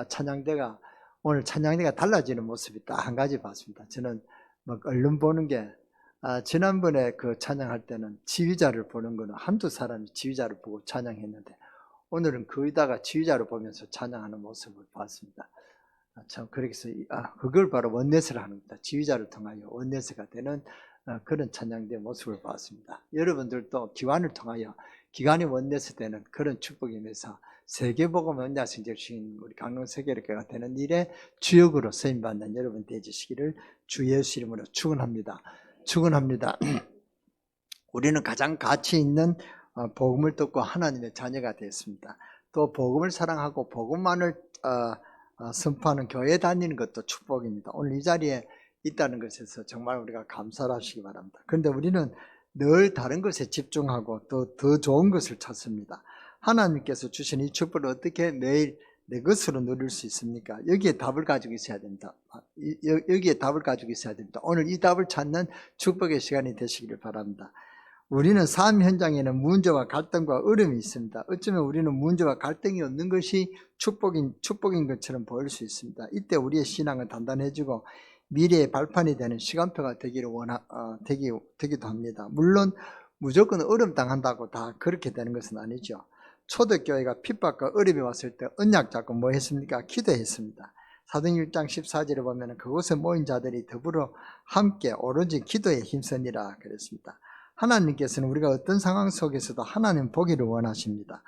찬양대가 오늘 찬양대가 달라지는 모습이 딱 한 가지 봤습니다. 저는 막 얼른 보는 게 지난번에 그 찬양할 때는 지휘자를 보는 거는 한두 사람이 지휘자를 보고 찬양했는데 오늘은 거의다가 지휘자를 보면서 찬양하는 모습을 봤습니다. 참 그래서 그걸 바로 원네스를 하는 겁니다. 지휘자를 통하여 원네스가 되는 그런 찬양대의 모습을 봤습니다. 여러분들도 기관을 통하여 기관이 원네스 되는 그런 축복이면서 세계복음 언약성제 주신 우리 강릉 세계교회가 되는 일에 주역으로 쓰임받는 여러분 되시기를 주 예수 이름으로 축원합니다. 축원합니다. 우리는 가장 가치 있는 복음을 듣고 하나님의 자녀가 되었습니다. 또 복음을 사랑하고 복음만을 선포하는 교회 다니는 것도 축복입니다. 오늘 이 자리에 있다는 것에서 정말 우리가 감사를 하시기 바랍니다. 그런데 우리는 늘 다른 것에 집중하고 또 더 좋은 것을 찾습니다. 하나님께서 주신 이 축복을 어떻게 매일 내 것으로 누릴 수 있습니까? 여기에 답을 가지고 있어야 됩니다. 여기에 답을 가지고 있어야 됩니다. 오늘 이 답을 찾는 축복의 시간이 되시기를 바랍니다. 우리는 삶 현장에는 문제와 갈등과 어려움이 있습니다. 어쩌면 우리는 문제와 갈등이 없는 것이 축복인 것처럼 보일 수 있습니다. 이때 우리의 신앙은 단단해지고 미래의 발판이 되는 시간표가 되기도 합니다. 물론 무조건 어려움 당한다고 다 그렇게 되는 것은 아니죠. 초대교회가 핍박과 어려움이 왔을 때 언약 잡고 뭐 했습니까? 기도했습니다. 사도행전 1장 14절에 보면 그곳에 모인 자들이 더불어 함께 오로지 기도에 힘쓰니라 그랬습니다. 하나님께서는 우리가 어떤 상황 속에서도 하나님 보기를 원하십니다.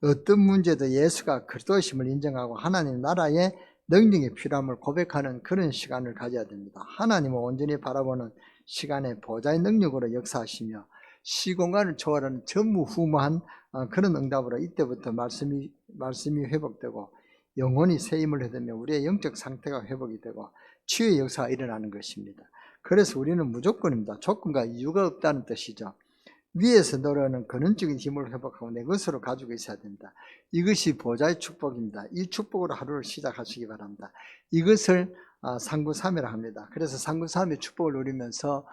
어떤 문제도 예수가 그리스도이심을 인정하고 하나님 나라의 능력이 필요함을 고백하는 그런 시간을 가져야 됩니다. 하나님을 온전히 바라보는 시간에 보좌의 능력으로 역사하시며 시공간을 초월하는 전무후무한 그런 응답으로 이때부터 말씀이 회복되고 영혼이 새 힘을 얻으며 우리의 영적 상태가 회복이 되고 치유의 역사가 일어나는 것입니다. 그래서 우리는 무조건입니다. 조건과 이유가 없다는 뜻이죠. 위에서 내려오는 근원적인 힘을 회복하고 내 것으로 가지고 있어야 됩니다. 이것이 보좌의 축복입니다. 이 축복으로 하루를 시작하시기 바랍니다. 이것을 상구삼위라 합니다. 그래서 상구삼위 축복을 누리면서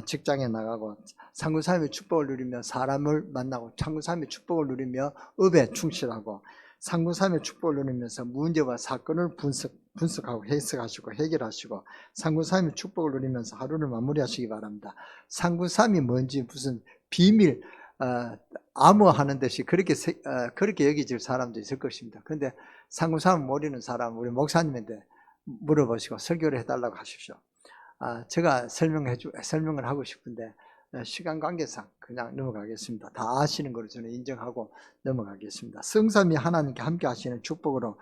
직장에 나가고 상구삼위 축복을 누리며 사람을 만나고 상구삼위 축복을 누리며 업에 충실하고 상구삼위 축복을 누리면서 문제와 사건을 분석하고 해석하시고 해결하시고 상구삼위 축복을 누리면서 하루를 마무리하시기 바랍니다. 상구삼위 뭔지 무슨 비밀 암호하는 듯이 그렇게 여기질 사람도 있을 것입니다. 그런데 상구삼위 모르는 사람 우리 목사님한테 물어보시고 설교를 해달라고 하십시오. 제가 설명을 하고 싶은데 시간 관계상 그냥 넘어가겠습니다. 다 아시는 걸로 저는 인정하고 넘어가겠습니다. 성삼위 하나님께 함께 하시는 축복으로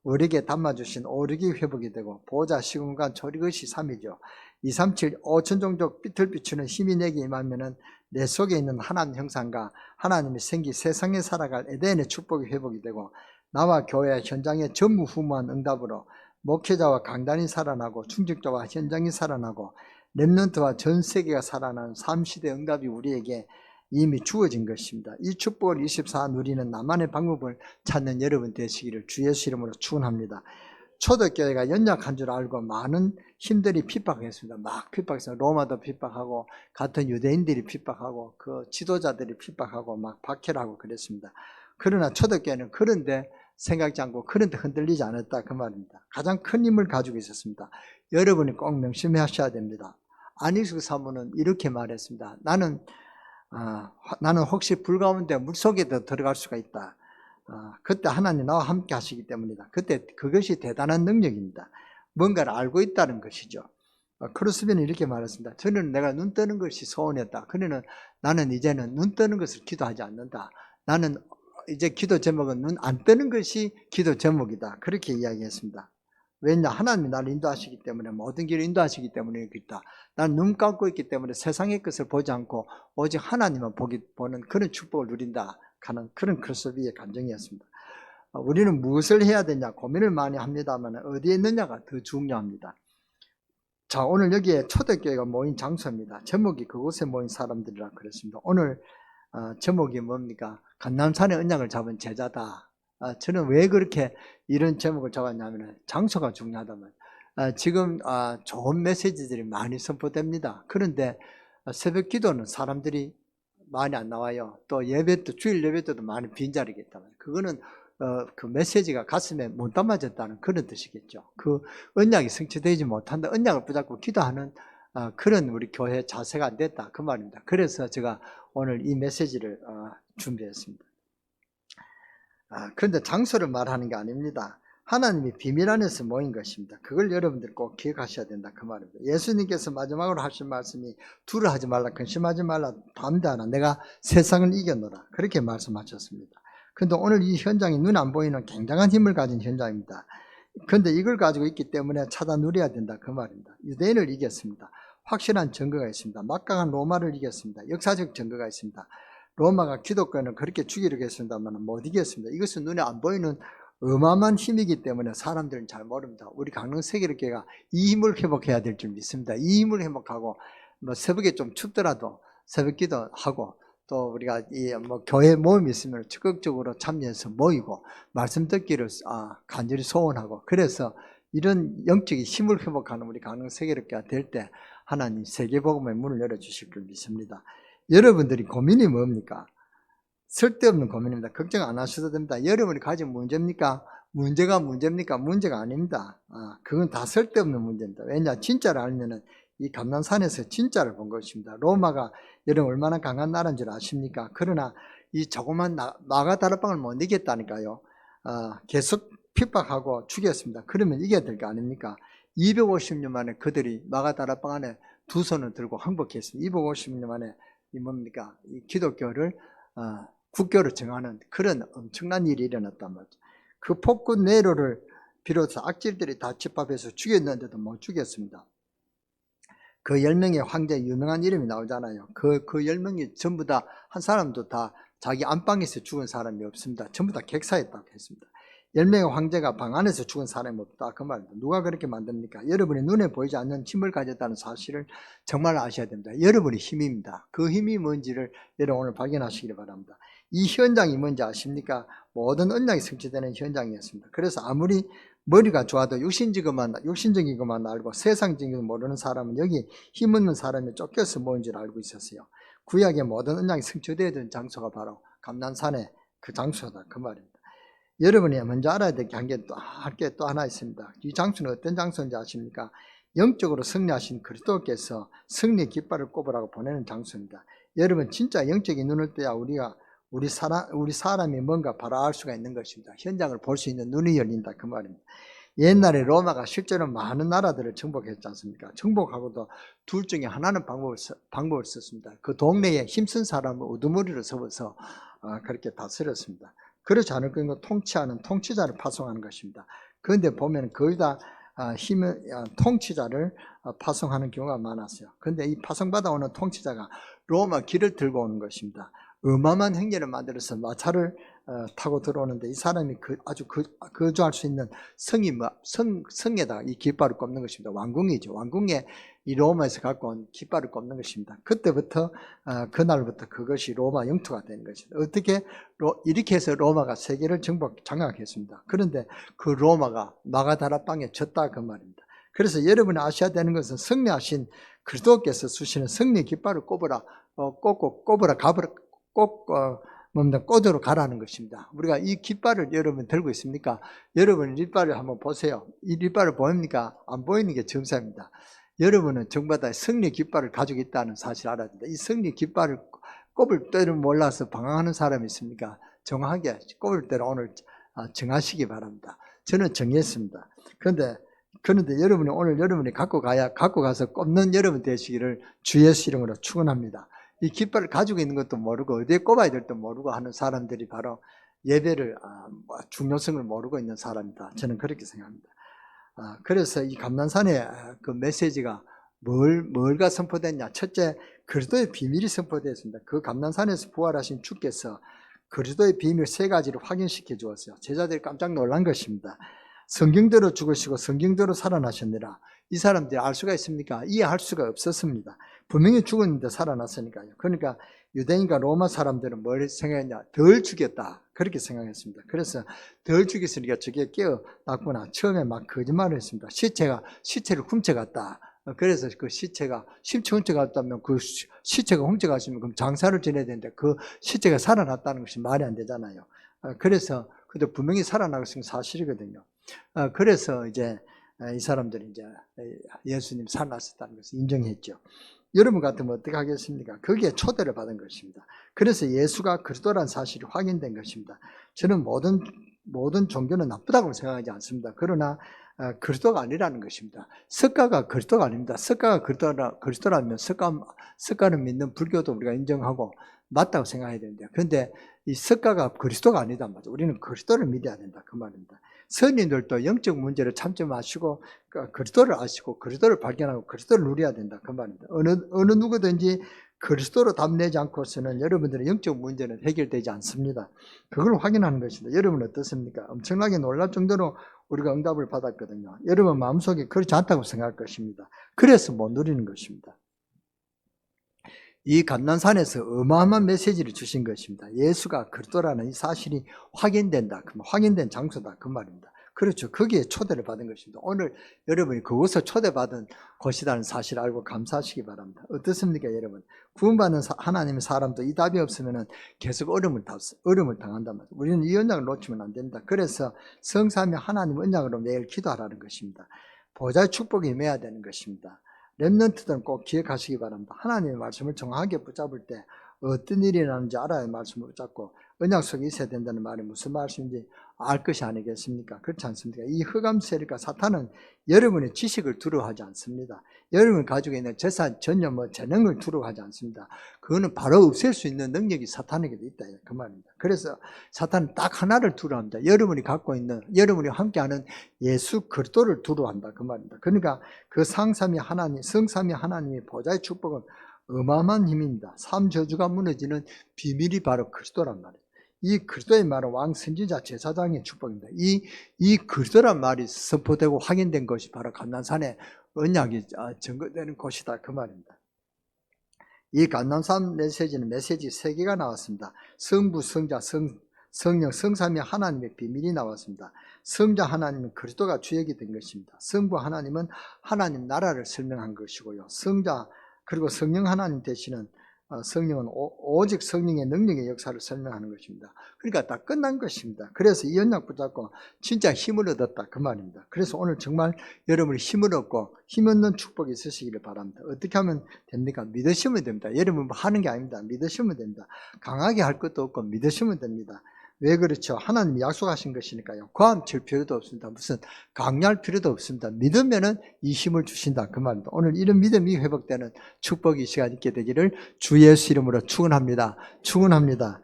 우리에게 담아주신 오르기 회복이 되고 보좌 시공간 초리것이 3이죠. 237 5천종족 빛을 비추는 힘이 내게 임하면은 내 속에 있는 하나님 형상과 하나님의 생기 세상에 살아갈 에덴의 축복이 회복이 되고 나와 교회 현장의 전무후무한 응답으로 목회자와 강단이 살아나고 충직자와 현장이 살아나고 렘넌트와 전 세계가 살아나는 3시대 응답이 우리에게 이미 주어진 것입니다. 이 축복을 24 누리는 나만의 방법을 찾는 여러분 되시기를 주 예수 이름으로 축원합니다. 초대교회가 연약한 줄 알고 많은 힘들이 핍박했습니다. 막 핍박했어요. 로마도 핍박하고 같은 유대인들이 핍박하고 그 지도자들이 핍박하고 막 박해하고 그랬습니다. 그러나 초대교회는 그런데 생각지 않고 그런데 흔들리지 않았다 그 말입니다. 가장 큰 힘을 가지고 있었습니다. 여러분이 꼭 명심하셔야 됩니다. 안익숙 사모는 이렇게 말했습니다. 나는 혹시 불 가운데 물속에도 들어갈 수가 있다. 그때 하나님 나와 함께 하시기 때문이다. 그때 그것이 대단한 능력입니다. 뭔가를 알고 있다는 것이죠. 크루스비는 이렇게 말했습니다. 저는 내가 눈 뜨는 것이 소원이었다. 그러는 나는 이제는 눈 뜨는 것을 기도하지 않는다. 나는 이제 기도 제목은 눈 안 뜨는 것이 기도 제목이다. 그렇게 이야기했습니다. 왜냐? 하나님이 나를 인도하시기 때문에 모든 길을 인도하시기 때문에 그렇다. 나는 눈 감고 있기 때문에 세상의 것을 보지 않고 오직 하나님만 보는 그런 축복을 누린다 하는 그런 크루스비의 감정이었습니다. 우리는 무엇을 해야 되냐 고민을 많이 합니다만 어디에 있느냐가 더 중요합니다. 자, 오늘 여기에 초대교회가 모인 장소입니다. 제목이 그곳에 모인 사람들이라 그랬습니다. 오늘 제목이 뭡니까? 감람산의 언약을 잡은 제자다. 저는 왜 그렇게 이런 제목을 잡았냐면 장소가 중요하다면 지금 좋은 메시지들이 많이 선포됩니다. 그런데 새벽 기도는 사람들이 많이 안 나와요. 또 예배 때 주일 예배 때도 많이 빈자리가 있다면 그거는 그 메시지가 가슴에 못 담아졌다는 그런 뜻이겠죠. 그 언약이 성취되지 못한다. 언약을 붙잡고 기도하는 그런 우리 교회 자세가 안 됐다. 그 말입니다. 그래서 제가 오늘 이 메시지를 준비했습니다. 그런데 장소를 말하는 게 아닙니다. 하나님이 비밀 안에서 모인 것입니다. 그걸 여러분들 꼭 기억하셔야 된다. 그 말입니다. 예수님께서 마지막으로 하신 말씀이 두려 하지 말라, 근심하지 말라, 담대하라, 내가 세상을 이겨노라. 그렇게 말씀하셨습니다. 그런데 오늘 이 현장이 눈에 안 보이는 굉장한 힘을 가진 현장입니다. 그런데 이걸 가지고 있기 때문에 찾아 누려야 된다. 그 말입니다. 유대인을 이겼습니다. 확실한 증거가 있습니다. 막강한 로마를 이겼습니다. 역사적 증거가 있습니다. 로마가 기독교는 그렇게 죽이려고 했습니다만 못 이겼습니다. 이것은 눈에 안 보이는 어마어마한 힘이기 때문에 사람들은 잘 모릅니다. 우리 강릉세계교회가 이 힘을 회복해야 될 줄 믿습니다. 이 힘을 회복하고 새벽에 좀 춥더라도 새벽 기도하고 또 우리가 교회 모임이 있으면 적극적으로 참여해서 모이고 말씀 듣기를 간절히 소원하고, 그래서 이런 영적인 힘을 회복하는 우리 강릉세계교회가 될 때 하나님 세계복음의 문을 열어주실 줄 믿습니다. 여러분들이 고민이 뭡니까? 쓸데없는 고민입니다. 걱정 안 하셔도 됩니다. 여러분이 가진 문제입니까? 문제가 문제입니까? 문제가 아닙니다. 그건 다 쓸데없는 문제입니다. 왜냐? 진짜를 알면은 이 감난산에서 진짜를 본 것입니다. 로마가 여러분 얼마나 강한 나라인 줄 아십니까? 그러나 이 조그만 마가다락방을 못 이겼다니까요. 계속 핍박하고 죽였습니다. 그러면 이겨야 될 거 아닙니까? 250년 만에 그들이 마가다락방 안에 두 손을 들고 항복했습니다. 250년 만에 이 기독교를 국교로 정하는 그런 엄청난 일이 일어났단 말이죠. 그 폭군 네로를 비롯해서 악질들이 다 집합해서 죽였는데도 못 죽였습니다. 그 10명의 황제의 유명한 이름이 나오잖아요. 그 10명이 전부 다 한 사람도 다 자기 안방에서 죽은 사람이 없습니다. 전부 다 객사했다고 했습니다. 10명의 황제가 방 안에서 죽은 사람이 없다. 그 말입니다. 누가 그렇게 만듭니까? 여러분이 눈에 보이지 않는 힘을 가졌다는 사실을 정말 아셔야 됩니다. 여러분의 힘입니다. 그 힘이 뭔지를 여러분 오늘 발견하시기 바랍니다. 이 현장이 뭔지 아십니까? 모든 언약이 성취되는 현장이었습니다. 그래서 아무리 머리가 좋아도 육신적인 것만 알고 세상적인 것 모르는 사람은 여기 힘없는 사람이 쫓겨서 모인 줄 알고 있었어요. 구약의 모든 언약이 성취되던 장소가 바로 감난산의 그 장소다. 그 말입니다. 여러분이 먼저 알아야 될 게 또 하나 있습니다. 이 장소는 어떤 장소인지 아십니까? 영적으로 승리하신 그리스도께서 승리의 깃발을 꼽으라고 보내는 장소입니다. 여러분 진짜 영적인 눈을 떠야 우리 사람이 뭔가 바라볼 수가 있는 것입니다. 현장을 볼 수 있는 눈이 열린다. 그 말입니다. 옛날에 로마가 실제로 많은 나라들을 정복했지 않습니까? 정복하고도 둘 중에 하나는 방법을 썼습니다. 그 동네에 힘쓴 사람을 우두머리로 세워서 그렇게 다스렸습니다. 그렇지 않을 경우 통치하는 통치자를 파송하는 것입니다. 그런데 보면 거의 다 통치자를 파송하는 경우가 많았어요. 그런데 이 파송받아 오는 통치자가 로마 길을 들고 오는 것입니다. 어마어마한 행렬을 만들어서 마차를 타고 들어오는데 이 사람이 아주 거주할 수 있는 성에다가 이 깃발을 꼽는 것입니다. 왕궁이죠. 왕궁에 이 로마에서 갖고 온 깃발을 꼽는 것입니다. 그때부터 그날부터 그것이 로마 영토가 되는 것입니다. 이렇게 해서 로마가 세계를 장악했습니다. 그런데 그 로마가 마가다락방에 졌다 그 말입니다. 그래서 여러분이 아셔야 되는 것은 승리하신 그리스도께서 주시는 승리 깃발을 꼽으라 꽂으러 가라는 것입니다. 우리가 이 깃발을 여러분 들고 있습니까? 여러분 깃발을 한번 보세요. 이 깃발을 보입니까? 안 보이는 게 정사입니다. 여러분은 전부 다 승리 깃발을 가지고 있다는 사실을 알아야 됩니다. 이 승리 깃발을 꼽을 때를 몰라서 방황하는 사람이 있습니까? 정확하게 꼽을 때를 오늘 정하시기 바랍니다. 저는 정했습니다. 그런데 여러분이 오늘 갖고 가서 꼽는 여러분 되시기를 주 예수 이름으로 축원합니다. 이 깃발을 가지고 있는 것도 모르고 어디에 꼽아야 될지도 모르고 하는 사람들이 바로 예배를 중요성을 모르고 있는 사람이다. 저는 그렇게 생각합니다. 그래서 이 감난산의 그 메시지가 뭘가 선포됐냐? 첫째, 그리스도의 비밀이 선포되었습니다. 그 감난산에서 부활하신 주께서 그리스도의 비밀 3가지를 확인시켜 주었어요. 제자들이 깜짝 놀란 것입니다. 성경대로 죽으시고 성경대로 살아나셨느라. 이 사람들이 알 수가 있습니까? 이해할 수가 없었습니다. 분명히 죽었는데 살아났으니까요. 그러니까 유대인과 로마 사람들은 뭘 생각했냐? 덜 죽였다. 그렇게 생각했습니다. 그래서 덜 죽였으니까 저게 깨어났구나. 처음에 막 거짓말을 했습니다. 시체를 훔쳐갔다. 그래서 그 시체가 심치 훔쳐갔다면 그 시체가 훔쳐갔으면 그럼 장사를 지내야 되는데 그 시체가 살아났다는 것이 말이 안 되잖아요. 그래서 근데 분명히 살아나갔으면 사실이거든요. 그래서 이제 이 사람들이 이제 예수님 살아났었다는 것을 인정했죠. 여러분 같으면 어떻게 하겠습니까? 거기에 초대를 받은 것입니다. 그래서 예수가 그리스도라는 사실이 확인된 것입니다. 저는 모든 종교는 나쁘다고 생각하지 않습니다. 그러나 그리스도가 아니라는 것입니다. 석가가 그리스도가 아닙니다. 석가가 그리스도라면 석가를 믿는 불교도 우리가 인정하고 맞다고 생각해야 됩니다. 그런데 이 석가가 그리스도가 아니다 말이죠. 우리는 그리스도를 믿어야 된다 그 말입니다. 선인들도 영적 문제를 참지 마시고 그리스도를 아시고 그리스도를 발견하고 그리스도를 누려야 된다 그 말입니다. 어느 누구든지 그리스도로 답내지 않고서는 여러분들의 영적 문제는 해결되지 않습니다. 그걸 확인하는 것입니다. 여러분 어떻습니까? 엄청나게 놀랄 정도로 우리가 응답을 받았거든요. 여러분 마음속에 그렇지 않다고 생각할 것입니다. 그래서 못 누리는 것입니다. 이 감난산에서 어마어마한 메시지를 주신 것입니다. 예수가 그리스도라는 이 사실이 확인된다. 확인된 장소다. 그 말입니다. 그렇죠. 거기에 초대를 받은 것입니다. 오늘 여러분이 그곳에 초대받은 곳이라는 사실을 알고 감사하시기 바랍니다. 어떻습니까, 여러분? 구원받는 하나님의 사람도 이 답이 없으면 계속 어려움을 당한단 말이에요. 우리는 이 언약을 놓치면 안 된다. 그래서 성삼위 하나님 언약으로 매일 기도하라는 것입니다. 보좌의 축복이 임해야 되는 것입니다. 렘넌트들은 꼭 기억하시기 바랍니다. 하나님의 말씀을 정확하게 붙잡을 때 어떤 일이 나는지 알아야 말씀을 붙잡고 언약 속에 있어야 된다는 말이 무슨 말씀인지 알 것이 아니겠습니까? 그렇지 않습니까? 이 흑암 세력과 사탄은 여러분의 지식을 두려워하지 않습니다. 여러분이 가지고 있는 재산, 전혀 재능을 두려워하지 않습니다. 그거는 바로 없앨 수 있는 능력이 사탄에게도 있다 그 말입니다. 그래서 사탄은 딱 하나를 두려워합니다. 여러분이 갖고 있는, 여러분이 함께하는 예수 그리스도를 두려워한다 그 말입니다. 그러니까 그 성삼위 하나님의 보좌의 축복은 어마어마한 힘입니다. 삼저주가 무너지는 비밀이 바로 그리스도란 말이에요. 이 그리스도의 말은 왕 선지자 제사장의 축복입니다. 이 그리스도란 말이 선포되고 확인된 것이 바로 감난산의 언약이 증거되는 곳이다 그 말입니다. 이 감난산 메시지는 메시지 3개가 나왔습니다. 성부, 성자, 성령, 성삼위 하나님의 비밀이 나왔습니다. 성자 하나님은 그리스도가 주역이 된 것입니다. 성부 하나님은 하나님 나라를 설명한 것이고요. 성자 그리고 성령 하나님 되시는 성령은 오직 성령의 능력의 역사를 설명하는 것입니다. 그러니까 다 끝난 것입니다. 그래서 이 언약 붙잡고 진짜 힘을 얻었다 그 말입니다. 그래서 오늘 정말 여러분이 힘을 얻고 힘 얻는 축복이 있으시기를 바랍니다. 어떻게 하면 됩니까? 믿으시면 됩니다. 여러분 뭐 하는 게 아닙니다. 믿으시면 됩니다. 강하게 할 것도 없고 믿으시면 됩니다. 왜 그렇죠? 하나님이 약속하신 것이니까요. 과함 칠 필요도 없습니다. 무슨 강요할 필요도 없습니다. 믿으면은 이 힘을 주신다 그 말입니다. 오늘 이런 믿음이 회복되는 축복이 이 시간 있게 되기를 주 예수 이름으로 축원합니다. 축원합니다.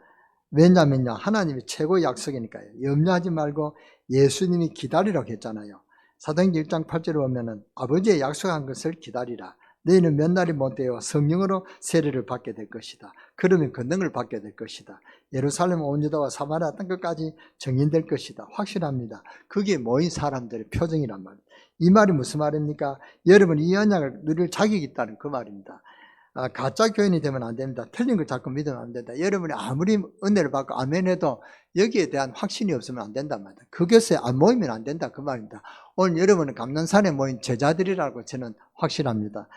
왜냐면요, 하나님이 최고의 약속이니까요. 염려하지 말고 예수님이 기다리라고 했잖아요. 사도행전 1장 8절에 보면은 아버지의 약속한 것을 기다리라. 너희는 몇 날이 못 되어 성령으로 세례를 받게 될 것이다. 그러면 권능을 받게 될 것이다. 예루살렘 온 유다와 사마리아 땅끝까지 정인될 것이다. 확실합니다. 그게 모인 사람들의 표정이란 말입니다. 이 말이 무슨 말입니까? 여러분이 이 언약을 누릴 자격이 있다는 그 말입니다. 가짜 교인이 되면 안 됩니다. 틀린 걸 자꾸 믿으면 안 된다. 여러분이 아무리 은혜를 받고 아멘해도 여기에 대한 확신이 없으면 안 된단 말이다. 그것에 안 모이면 안 된다 그 말입니다. 오늘 여러분은 감난산에 모인 제자들이라고 저는 확신합니다.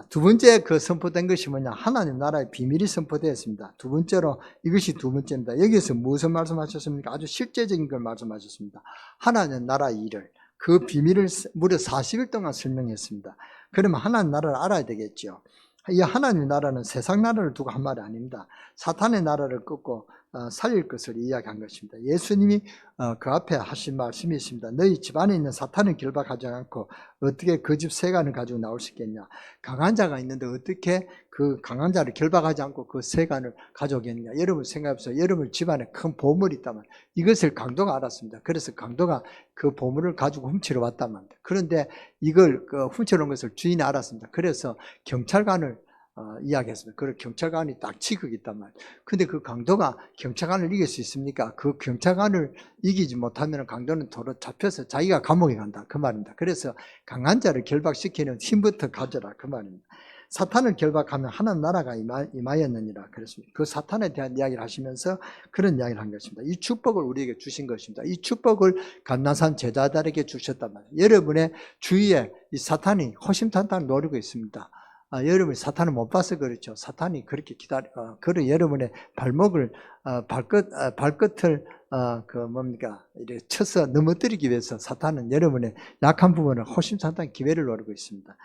두 번째 그 선포된 것이 뭐냐? 하나님 나라의 비밀이 선포되었습니다. 두 번째로 이것이 두 번째입니다. 여기서 무슨 말씀하셨습니까? 아주 실제적인 걸 말씀하셨습니다. 하나님 나라의 일을 그 비밀을 무려 40일 동안 설명했습니다. 그러면 하나님 나라를 알아야 되겠죠. 이 하나님 나라는 세상 나라를 두고 한 말이 아닙니다. 사탄의 나라를 끊고 살릴 것을 이야기한 것입니다. 예수님이 그 앞에 하신 말씀이 있습니다. 너희 집안에 있는 사탄을 결박하지 않고 어떻게 그 집 세간을 가지고 나올 수 있겠냐. 강한 자가 있는데 어떻게 그 강한 자를 결박하지 않고 그 세간을 가져오겠느냐. 여러분 생각해보세요. 여러분 집안에 큰 보물이 있다면 이것을 강도가 알았습니다. 그래서 강도가 그 보물을 가지고 훔치러 왔단 말입니다. 그런데 이걸 훔쳐놓은 것을 주인이 알았습니다. 그래서 경찰관을 이야기했습니다. 그 경찰관이 딱 지극이 있단 말이에요. 근데 그 강도가 경찰관을 이길 수 있습니까? 그 경찰관을 이기지 못하면 강도는 도로 잡혀서 자기가 감옥에 간다 그 말입니다. 그래서 강한 자를 결박시키는 힘부터 가져라 그 말입니다. 사탄을 결박하면 하나님 나라가 임하였느니라 그랬습니다. 그 사탄에 대한 이야기를 하시면서 그런 이야기를 한 것입니다. 이 축복을 우리에게 주신 것입니다. 이 축복을 감난산 제자들에게 주셨단 말이에요. 여러분의 주위에 이 사탄이 호심탄탄 노리고 있습니다. 여러분이 사탄을 못 봐서 그렇죠. 사탄이 그렇게 그런 여러분의 발목을, 발끝을, 이렇게 쳐서 넘어뜨리기 위해서 사탄은 여러분의 약한 부분을 호심탄탄 기회를 노리고 있습니다.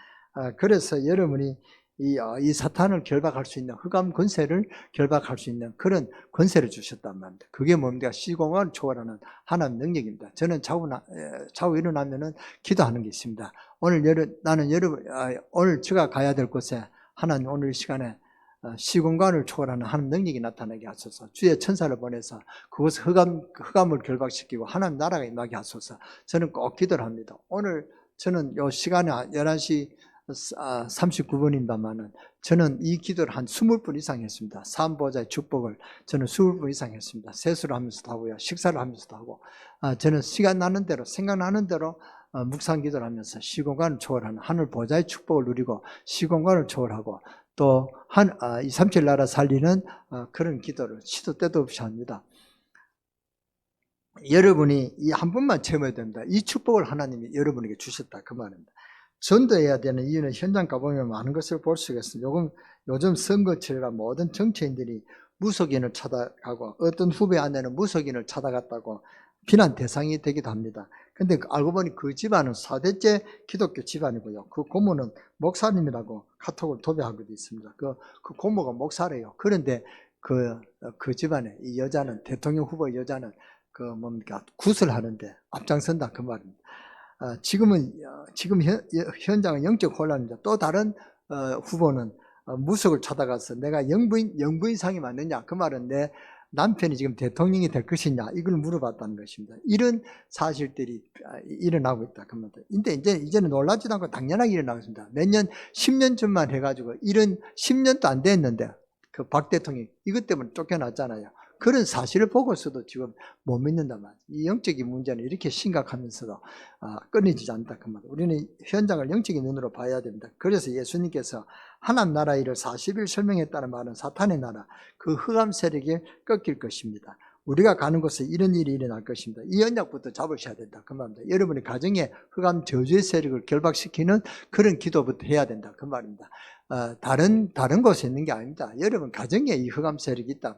그래서 여러분이 이 사탄을 결박할 수 있는, 흑암 권세를 결박할 수 있는 그런 권세를 주셨단 말입니다. 그게 뭡니까? 시공을 초월하는 하나님 능력입니다. 저는 자고 일어나면은 기도하는 게 있습니다. 나는 오늘 제가 가야 될 곳에 하나님 오늘 이 시간에 시공간을 초월하는 하나님 능력이 나타나게 하소서. 주의 천사를 보내서 그곳에 흑암을 결박시키고 하나님 나라가 임하게 하소서. 저는 꼭 기도를 합니다. 오늘 저는 요 시간에 11시 39분입니다만은 저는 이 기도를 한 20분 이상 했습니다. 사암보호자의 축복을 저는 20분 이상 했습니다. 세수를 하면서도 하고요, 식사를 하면서도 하고, 저는 시간 나는 대로, 생각나는 대로 묵상 기도를 하면서 시공간을 초월하는 하늘 보호자의 축복을 누리고 시공간을 초월하고 또 237 나라 살리는 그런 기도를 시도 때도 없이 합니다. 여러분이 이 한 번만 체험해야 됩니다. 이 축복을 하나님이 여러분에게 주셨다, 그 말입니다. 전도해야 되는 이유는 현장 가보면 많은 것을 볼 수가 있습니다. 요즘 선거철이라 모든 정치인들이 무속인을 찾아가고 어떤 후배 아내는 무속인을 찾아갔다고 비난 대상이 되기도 합니다. 근데 알고 보니 그 집안은 4대째 기독교 집안이고요. 그 고모는 목사님이라고 카톡을 도배하고도 있습니다. 그 고모가 목사래요. 그런데 그 집안에 이 여자는, 대통령 후보 여자는 굿을 하는데 앞장선다, 그 말입니다. 지금 현장은 영적 혼란입니다. 또 다른 후보는 무속을 찾아가서 내가 영부인상이 맞느냐, 그 말은 내 남편이 지금 대통령이 될 것이냐, 이걸 물어봤다는 것입니다. 이런 사실들이 일어나고 있다, 그 말입니다. 근데 이제는 놀라지도 않고 당연하게 일어나고 있습니다. 몇 년, 10년 전만 해가지고 이런 10년도 안 됐는데 그 박 대통령이 이것 때문에 쫓겨났잖아요. 그런 사실을 보고서도 지금 못 믿는단 말이에요. 이 영적인 문제는 이렇게 심각하면서도 끊이지 않다, 그 말이에요. 우리는 현장을 영적인 눈으로 봐야 됩니다. 그래서 예수님께서 하나님 나라 일을 40일 설명했다는 말은 사탄의 나라, 그 흑암 세력이 꺾일 것입니다. 우리가 가는 곳에 이런 일이 일어날 것입니다. 이 언약부터 잡으셔야 된다, 그 말입니다. 여러분의 가정에 흑암 저주의 세력을 결박시키는 그런 기도부터 해야 된다, 그 말입니다. 다른 곳에 있는 게 아닙니다. 여러분 가정에 이 흑암 세력이 있다.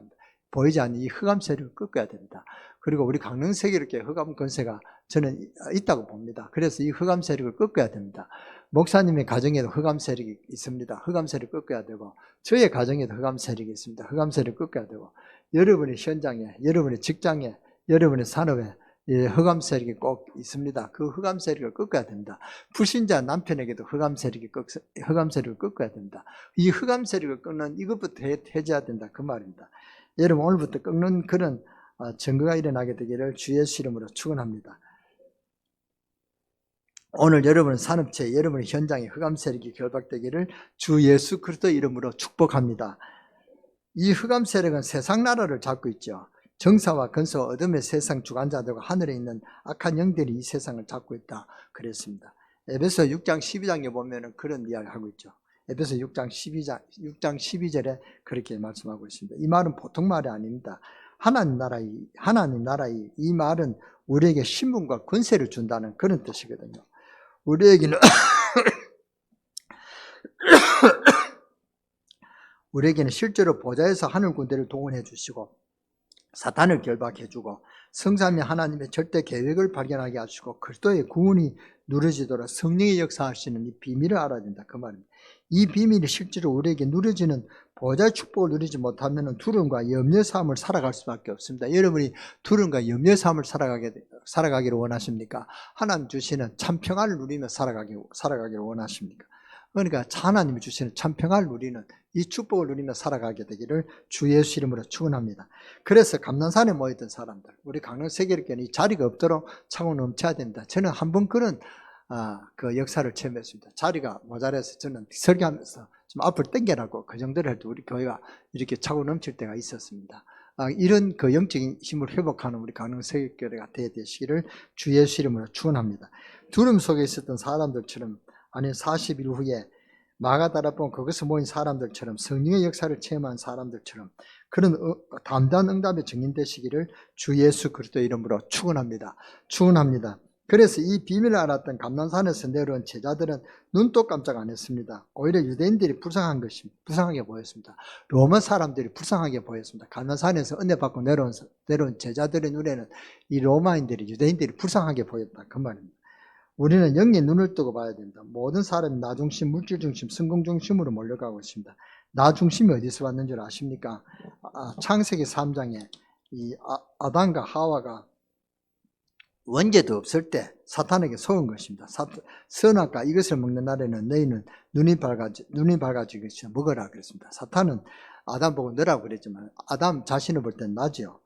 보이지 않는 이 흑암 세력을 꺾어야 됩니다. 그리고 우리 강릉세계롭게 흑암 권세가 저는 있다고 봅니다. 그래서 이 흑암 세력을 꺾어야 됩니다. 목사님의 가정에도 흑암 세력이 있습니다. 흑암 세력을 꺾어야 되고, 저의 가정에도 흑암 세력이 있습니다. 흑암 세력을 꺾어야 되고, 여러분의 현장에, 여러분의 직장에, 여러분의 산업에 흑암 세력이 꼭 있습니다. 그 흑암 세력을 꺾어야 됩니다. 불신자 남편에게도 흑암 세력을 꺾어야 됩니다. 이 흑암 세력을 꺾는 이것부터 해제해야 된다, 그 말입니다. 여러분 오늘부터 꺾는 그런 증거가 일어나게 되기를 주 예수 이름으로 축원합니다. 오늘 여러분 산업체, 여러분의 현장에 흑암 세력이 결박되기를 주 예수 그리스도 이름으로 축복합니다. 이 흑암 세력은 세상 나라를 잡고 있죠. 정사와 근사와 어둠의 세상 주관자들과 하늘에 있는 악한 영들이 이 세상을 잡고 있다 그랬습니다. 에베소 6장 12장에 보면 그런 이야기를 하고 있죠. 에베소 6장 12절에 그렇게 말씀하고 있습니다. 이 말은 보통 말이 아닙니다. 하나님 나라의 이 말은 우리에게 신분과 권세를 준다는 그런 뜻이거든요. 우리에게는 실제로 보좌에서 하늘 군대를 동원해 주시고 사탄을 결박해 주고 성삼위 하나님의 절대 계획을 발견하게 하시고 그리스도의 구원이 누려지도록 성령의 역사하시는 이 비밀을 알아야 된다, 그 말입니다. 이 비밀이 실제로 우리에게 누려지는 보좌의 축복을 누리지 못하면 두려움과 염려 삶을 살아갈 수밖에 없습니다. 여러분이 두려움과 염려 삶을 살아가기를 원하십니까? 하나님 주시는 참 평안을 누리며 살아가기를 원하십니까? 그러니까 하나님이 주시는 참 평안을 누리는 이 축복을 누리며 살아가게 되기를 주 예수 이름으로 축원합니다. 그래서 감난산에 모였던 사람들, 우리 강릉세계교회는 이 자리가 없도록 차고 넘쳐야 됩니다. 저는 한번 그런 그 역사를 체험했습니다. 자리가 모자라서 저는 설교하면서 좀 앞을 당겨라고 그 정도로 해도 우리 교회가 이렇게 차고 넘칠 때가 있었습니다. 이런 그 영적인 힘을 회복하는 우리 강릉세계교회가 되시기를 주 예수 이름으로 축원합니다. 두려움 속에 있었던 사람들처럼, 아니 40일 후에 마가다라본 그것에 모인 사람들처럼, 성령의 역사를 체험한 사람들처럼 그런 담대한 응답의 증인 되시기를 주 예수 그리스도 이름으로 축원합니다. 그래서 이 비밀을 알았던 감난산에서 내려온 제자들은 눈도 깜짝 안 했습니다. 오히려 유대인들이 불쌍하게 보였습니다. 로마 사람들이 불쌍하게 보였습니다. 감난산에서 은혜 받고 내려온 제자들의 눈에는 이 로마인들이, 유대인들이 불쌍하게 보였다. 그 말입니다. 우리는 영의 눈을 뜨고 봐야 된다. 모든 사람이 나 중심, 물질 중심, 성공 중심으로 몰려가고 있습니다. 나 중심이 어디서 왔는 줄 아십니까? 창세기 3장에 이 아담과 하와가 원죄도 없을 때 사탄에게 속은 것입니다. 선악과 이것을 먹는 날에는 너희는 눈이 밝아지고 먹으라 그랬습니다. 사탄은 아담 보고 너라고 그랬지만 아담 자신을 볼 땐 나죠.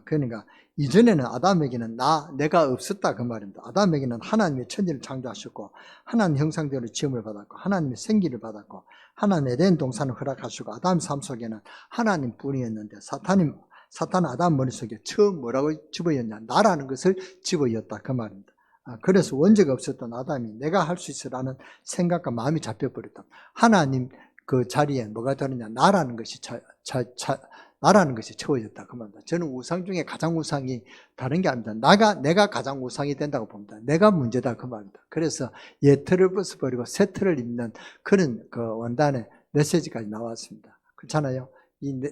그러니까 이전에는 아담에게는 내가 없었다 그 말입니다. 아담에게는 하나님의 천지를 창조하셨고 하나님 형상대로 지음을 받았고 하나님의 생기를 받았고 하나님 에덴 동산을 허락하시고 아담 삶 속에는 하나님 뿐이었는데 사탄은 아담 머릿속에 처음 뭐라고 집어였냐? 나라는 것을 집어였다 그 말입니다. 그래서 원죄가 없었던 아담이 내가 할 수 있으라는 생각과 마음이 잡혀버렸다. 하나님 그 자리에 뭐가 되느냐? 나라는 것이 채워졌다 그 말입니다. 저는 우상 중에 가장 우상이 다른 게 아닙니다. 내가 가장 우상이 된다고 봅니다. 내가 문제다 그 말입니다. 그래서 옛 틀을 벗어버리고 새 틀을 입는 그런 그 원단의 메시지까지 나왔습니다. 그렇잖아요.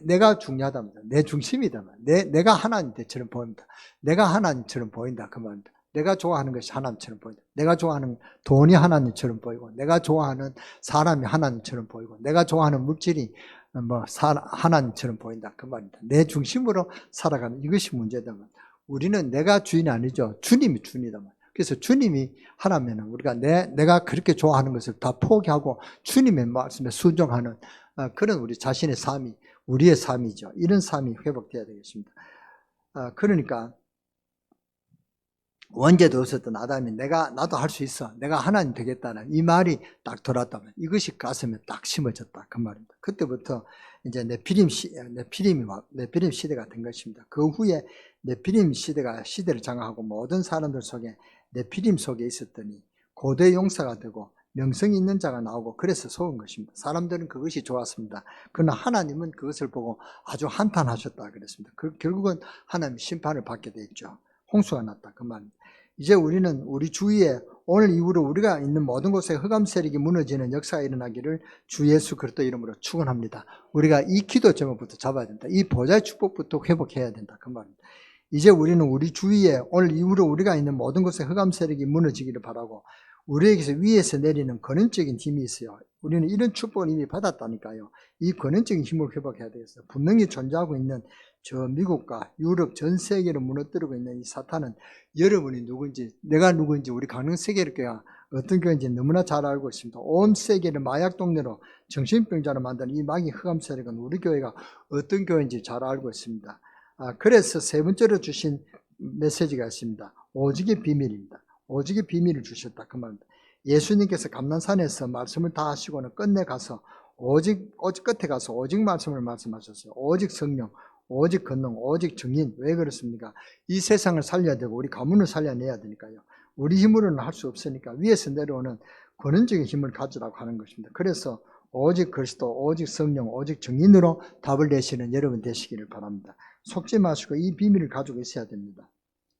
내가 중요하답니다. 내 중심이다. 내가 하나님처럼 보인다. 내가 하나님처럼 보인다. 그 말입니다. 내가 좋아하는 것이 하나님처럼 보인다. 내가 좋아하는 돈이 하나님처럼 보이고, 내가 좋아하는 사람이 하나님처럼 보이고, 내가 좋아하는 물질이 하나님처럼 보인다. 그 말입니다. 내 중심으로 살아가는 이것이 문제다. 우리는 내가 주인이 아니죠. 주님이 주인이다. 그래서 주님이 하나면은 우리가 내가 그렇게 좋아하는 것을 다 포기하고 주님의 말씀에 순종하는 그런 우리 자신의 삶이 우리의 삶이죠. 이런 삶이 회복되어야 되겠습니다. 그러니까 원죄도 없었던 아담이 나도 할 수 있어. 내가 하나님 되겠다는 이 말이 딱 돌았다면 이것이 가슴에 딱 심어졌다. 그 말입니다. 그때부터 이제 네피림 시대가 된 것입니다. 그 후에 네피림 시대가 시대를 장악하고 모든 사람들 속에 네피림 속에 있었더니 고대 용사가 되고 명성이 있는 자가 나오고 그래서 속은 것입니다. 사람들은 그것이 좋았습니다. 그러나 하나님은 그것을 보고 아주 한탄하셨다 그랬습니다. 결국은 하나님 심판을 받게 됐죠. 홍수가 났다 그 말입니다. 이제 우리는 우리 주위에 오늘 이후로 우리가 있는 모든 곳에 흑암 세력이 무너지는 역사가 일어나기를 주 예수 그리스도 이름으로 축원합니다. 우리가 이 기도 제목부터 잡아야 된다. 이 보좌의 축복부터 회복해야 된다 그 말입니다. 이제 우리는 우리 주위에 오늘 이후로 우리가 있는 모든 곳에 흑암 세력이 무너지기를 바라고 우리에게서 위에서 내리는 권능적인 힘이 있어요. 우리는 이런 축복을 이미 받았다니까요. 이 권능적인 힘을 회복해야 되겠어요. 분명히 존재하고 있는 저 미국과 유럽 전 세계를 무너뜨리고 있는 이 사탄은 여러분이 누군지 내가 누군지 우리 강릉세계교회가 어떤 교회인지 너무나 잘 알고 있습니다. 온 세계를 마약 동네로 정신병자로 만드는 이 마귀 흑암 세력은 우리 교회가 어떤 교회인지 잘 알고 있습니다. 그래서 세 번째로 주신 메시지가 있습니다. 오직의 비밀입니다. 오직의 비밀을 주셨다 그 말입니다. 예수님께서 감난산에서 말씀을 다 하시고는 끝내 가서 오직 끝에 가서 오직 말씀을 말씀하셨어요. 오직 성령, 오직 권능, 오직 증인. 왜 그렇습니까? 이 세상을 살려야 되고 우리 가문을 살려내야 되니까요. 우리 힘으로는 할 수 없으니까 위에서 내려오는 권능적인 힘을 가지라고 하는 것입니다. 그래서 오직 그리스도, 오직 성령, 오직 증인으로 답을 내시는 여러분 되시기를 바랍니다. 속지 마시고 이 비밀을 가지고 있어야 됩니다.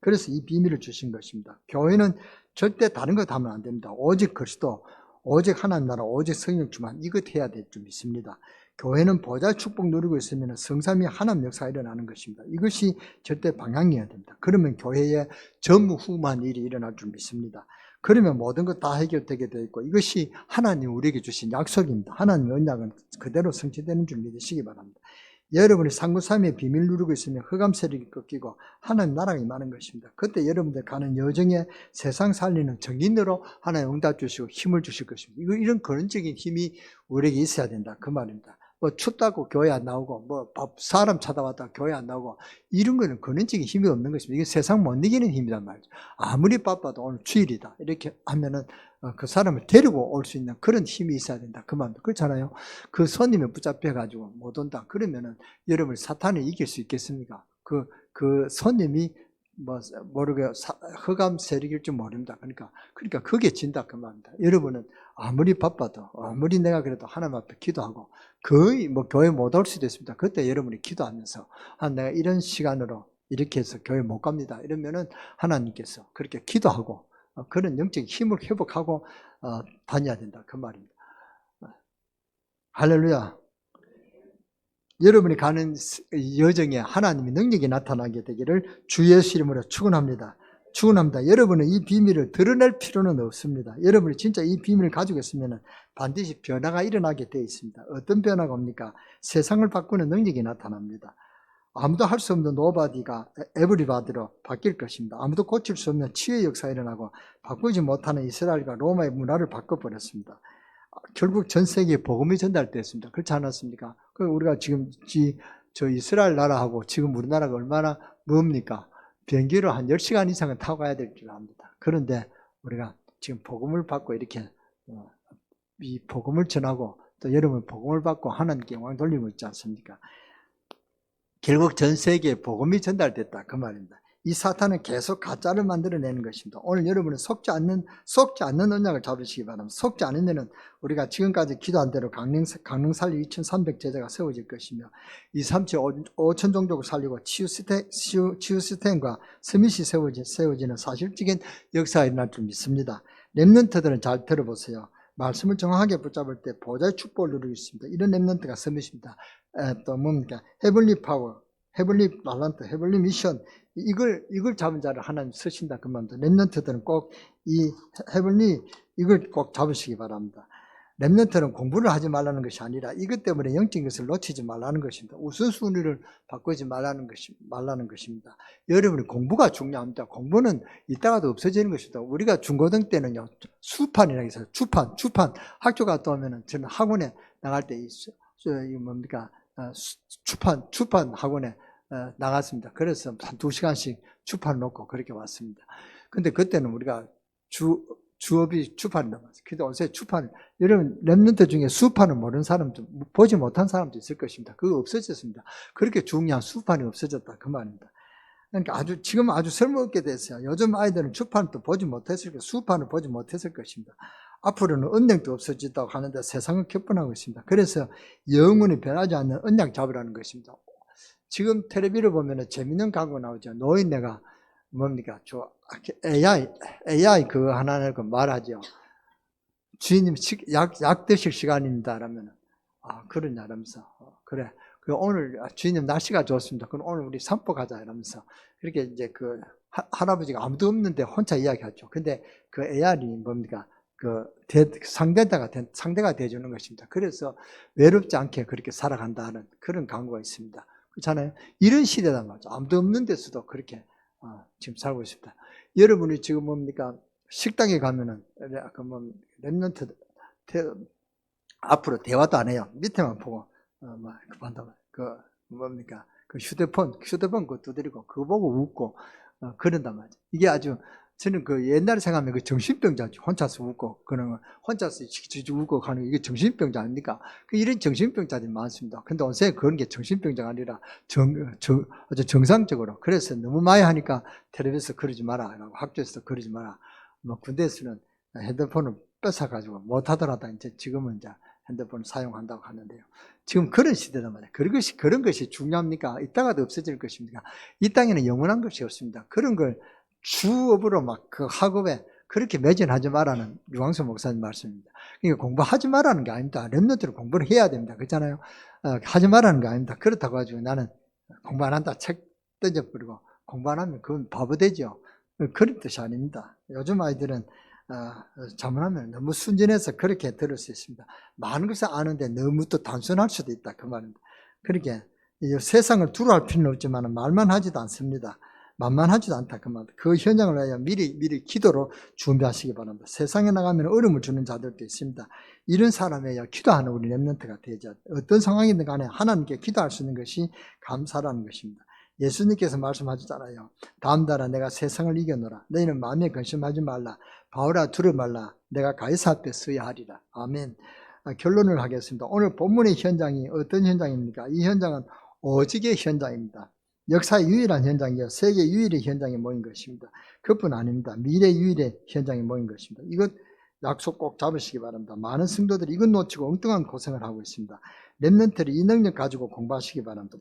그래서 이 비밀을 주신 것입니다. 교회는 절대 다른 것 하면 안 됩니다. 오직 그리스도, 오직 하나님 나라, 오직 성령 주만 이것 해야 될 줄 믿습니다. 교회는 보좌 축복 누리고 있으면 성삼위 하나님 역사가 일어나는 것입니다. 이것이 절대 방향이어야 됩니다. 그러면 교회에 전무후무한 일이 일어날 줄 믿습니다. 그러면 모든 것 다 해결되게 되어 있고 이것이 하나님 우리에게 주신 약속입니다. 하나님의 언약은 그대로 성취되는 줄 믿으시기 바랍니다. 여러분이 상구삼위의 비밀 누리고 있으면 흑암 세력이 꺾이고 하나님 나라가 임하는 것입니다. 그때 여러분들 가는 여정에 세상 살리는 정인으로 하나님 응답 주시고 힘을 주실 것입니다. 이런 근원적인 힘이 우리에게 있어야 된다 그 말입니다. 뭐 춥다고 교회 안 나오고 뭐 사람 찾아왔다고 교회 안 나오고 이런 거는 근원적인 힘이 없는 것입니다. 이게 세상 못 이기는 힘이란 말이죠. 아무리 바빠도 오늘 주일이다 이렇게 하면은 그 사람을 데리고 올 수 있는 그런 힘이 있어야 된다 그 말입니다. 그렇잖아요. 그 손님에 붙잡혀가지고 못 온다 그러면은 여러분 사탄을 이길 수 있겠습니까? 그 손님이 모르게 흑암 세력일 줄 모릅니다. 그러니까 그게 진다 그 말입니다. 여러분은 아무리 바빠도 아무리 내가 그래도 하나님 앞에 기도하고 거의 교회 못 올 수도 있습니다. 그때 여러분이 기도하면서 내가 이런 시간으로 이렇게 해서 교회 못 갑니다. 이러면은 하나님께서 그렇게 기도하고 그런 영적 힘을 회복하고 다녀야 된다 그 말입니다. 할렐루야. 여러분이 가는 여정에 하나님의 능력이 나타나게 되기를 주 예수 이름으로 축원합니다. 축원합니다. 여러분은 이 비밀을 드러낼 필요는 없습니다. 여러분이 진짜 이 비밀을 가지고 있으면 반드시 변화가 일어나게 되어 있습니다. 어떤 변화가 옵니까? 세상을 바꾸는 능력이 나타납니다. 아무도 할 수 없는 노바디가 에브리바디로 바뀔 것입니다. 아무도 고칠 수 없는 치유의 역사가 일어나고 바꾸지 못하는 이스라엘과 로마의 문화를 바꿔버렸습니다. 결국 전 세계에 복음이 전달됐습니다. 그렇지 않았습니까? 우리가 지금 저 이스라엘 나라하고 지금 우리나라가 얼마나 멉니까? 비행기로 한 10시간 이상은 타고 가야 될 줄 압니다. 그런데 우리가 지금 복음을 받고 이렇게 이 복음을 전하고 또 여러분 복음을 받고 하나님께 영광 돌리고 있지 않습니까? 결국 전 세계에 복음이 전달됐다 그 말입니다. 이 사탄은 계속 가짜를 만들어내는 것입니다. 오늘 여러분은 속지 않는 언약을 잡으시기 바랍니다. 속지 않으면은 우리가 지금까지 기도한 대로 강릉 살리 2300 제자가 세워질 것이며 2, 3, 7, 5천 종족을 살리고 치유 시스템과 스밋이 세워지는 사실적인 역사가 일어날 줄 믿습니다. 렘넌트들은 잘 들어보세요. 말씀을 정확하게 붙잡을 때 보좌의 축복을 누리고 있습니다. 이런 렘넌트가 스밋입니다. 또 뭡니까? 헤블리 파워, 헤블리 발란트, 헤블리 미션, 이걸 잡은 자를 하나님 쓰신다 그 말입니다. 렘넌트들은 꼭 이 헤블리 이걸 꼭 잡으시기 바랍니다. 렘넌트는 공부를 하지 말라는 것이 아니라 이것 때문에 영적인 것을 놓치지 말라는 것입니다. 우선순위를 바꾸지 말라는 것입니다. 여러분이 공부가 중요합니다. 공부는 이따가도 없어지는 것입니다. 우리가 중고등 때는요, 수판이라고 해서 주판, 학교 갔다 오면은 저는 학원에 나갈 때 주판 학원에 나갔습니다. 그래서 한 2시간씩 주판을 놓고 그렇게 왔습니다. 근데 그때는 우리가 주업이 주판이 남았어요. 근데 요새 여러분, 렘넌트 중에 수판을 모르는 사람도, 보지 못한 사람도 있을 것입니다. 그거 없어졌습니다. 그렇게 중요한 수판이 없어졌다. 그 말입니다. 그러니까 지금 아주 쓸모없게 됐어요. 요즘 아이들은 주판도 보지 못했을 것이고, 수판을 보지 못했을 것입니다. 앞으로는 언약도 없어진다고 하는데 세상은 격분하고 있습니다. 그래서 영원히 변하지 않는 언약 잡으라는 것입니다. 지금 텔레비를 보면 재밌는 광고 나오죠. 노인네가 뭡니까? AI 그거 하나를 말하죠. 주인님 약 드실 시간입니다. 라면 그러냐 라면서 그래. 오늘 주인님 날씨가 좋습니다. 그럼 오늘 우리 산보 가자 이러면서 그렇게 이제 그 할아버지가 아무도 없는데 혼자 이야기하죠. 근데 그 AI이 뭡니까? 상대가 돼주는 것입니다. 그래서 외롭지 않게 그렇게 살아간다는 그런 광고가 있습니다. 그렇잖아요. 이런 시대단 말이죠. 아무도 없는 데서도 그렇게 지금 살고 있습니다. 여러분이 지금 뭡니까? 식당에 가면은 렘넌트 앞으로 대화도 안 해요. 밑에만 보고 뭡니까? 그 휴대폰 그거 두드리고 그거 보고 웃고 그런단 말이죠. 이게 아주 저는 그 옛날에 생각하면 그 정신병자죠. 혼자서 웃고 그런 거 혼자서 웃고 가는 이게 정신병자 아닙니까? 이런 정신병자들이 많습니다. 근데 요새 그런 게 정신병자가 아니라 아주 정상적으로. 그래서 너무 많이 하니까 텔레비에서 그러지 마라 라고 학교에서 그러지 마라. 군대에서는 핸드폰을 뺏어가지고 못하더라도 이제 지금은 이제 핸드폰을 사용한다고 하는데요. 지금 그런 시대단 말이에요. 그런 것이 중요합니까? 이따가도 없어질 것입니까? 이 땅에는 영원한 것이 없습니다. 그런 걸 주업으로 그 학업에 그렇게 매진하지 말라는 유광수 목사님 말씀입니다. 그러니까 공부하지 말라는 게 아닙니다. 렘넌트는 공부를 해야 됩니다. 그렇잖아요. 하지 말라는 게 아닙니다. 그렇다고 가지고 나는 공부 안 한다 책 던져버리고 공부 안 하면 그건 바보 되죠. 그런 뜻이 아닙니다. 요즘 아이들은 자문하면 너무 순진해서 그렇게 들을 수 있습니다. 많은 것을 아는데 너무 또 단순할 수도 있다 그 말입니다. 그렇게 세상을 두려워할 필요는 없지만 말만 하지도 않습니다. 만만하지도 않다 그 말입니다. 그 현장을 위하여 미리 기도로 준비하시기 바랍니다. 세상에 나가면 어려움을 주는 자들도 있습니다. 이런 사람에게 기도하는 우리 렘넌트가 되자. 어떤 상황이든 간에 하나님께 기도할 수 있는 것이 감사라는 것입니다. 예수님께서 말씀하셨잖아요. 다음 달에 내가 세상을 이겨노라. 너희는 마음에 근심하지 말라. 바오라 두려 말라. 내가 가이사 앞에 서야 하리라. 아멘. 결론을 하겠습니다. 오늘 본문의 현장이 어떤 현장입니까? 이 현장은 오직의 현장입니다. 역사의 유일한 현장이요. 세계 유일의 현장에 모인 것입니다. 그뿐 아닙니다. 미래 유일의 현장에 모인 것입니다. 이것 약속 꼭 잡으시기 바랍니다. 많은 성도들이 이것 놓치고 엉뚱한 고생을 하고 있습니다. 렘넌트를 이 능력 가지고 공부하시기 바랍니다.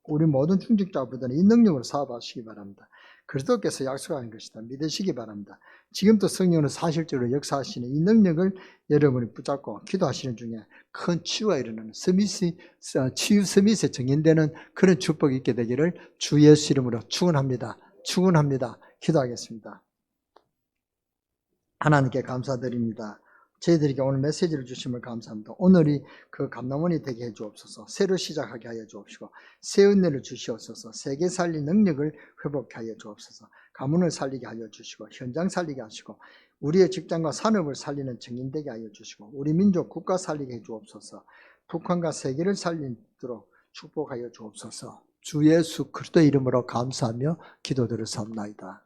우리 모든 중직자분들은 이 능력으로 사업하시기 바랍니다. 그리스도께서 약속하는 것이다. 믿으시기 바랍니다. 지금도 성령으로 사실적으로 역사하시는 이 능력을 여러분이 붙잡고 기도하시는 중에 큰 치유가 일어나는 치유 서밋에 정인되는 그런 축복이 있게 되기를 주 예수 이름으로 축원합니다. 축원합니다. 기도하겠습니다. 하나님께 감사드립니다. 저희들에게 오늘 메시지를 주심을 감사합니다. 오늘이 그 감남원이 되게 해주옵소서. 새로 시작하게 하여 주옵시고 새 은혜를 주시옵소서. 세계 살릴 능력을 회복하게 하여 주옵소서. 가문을 살리게 하여 주시고 현장 살리게 하시고 우리의 직장과 산업을 살리는 증인되게 하여 주시고 우리 민족 국가 살리게 해 주옵소서. 북한과 세계를 살리도록 축복하여 주옵소서. 주 예수 그리스도 이름으로 감사하며 기도드렸사옵나이다.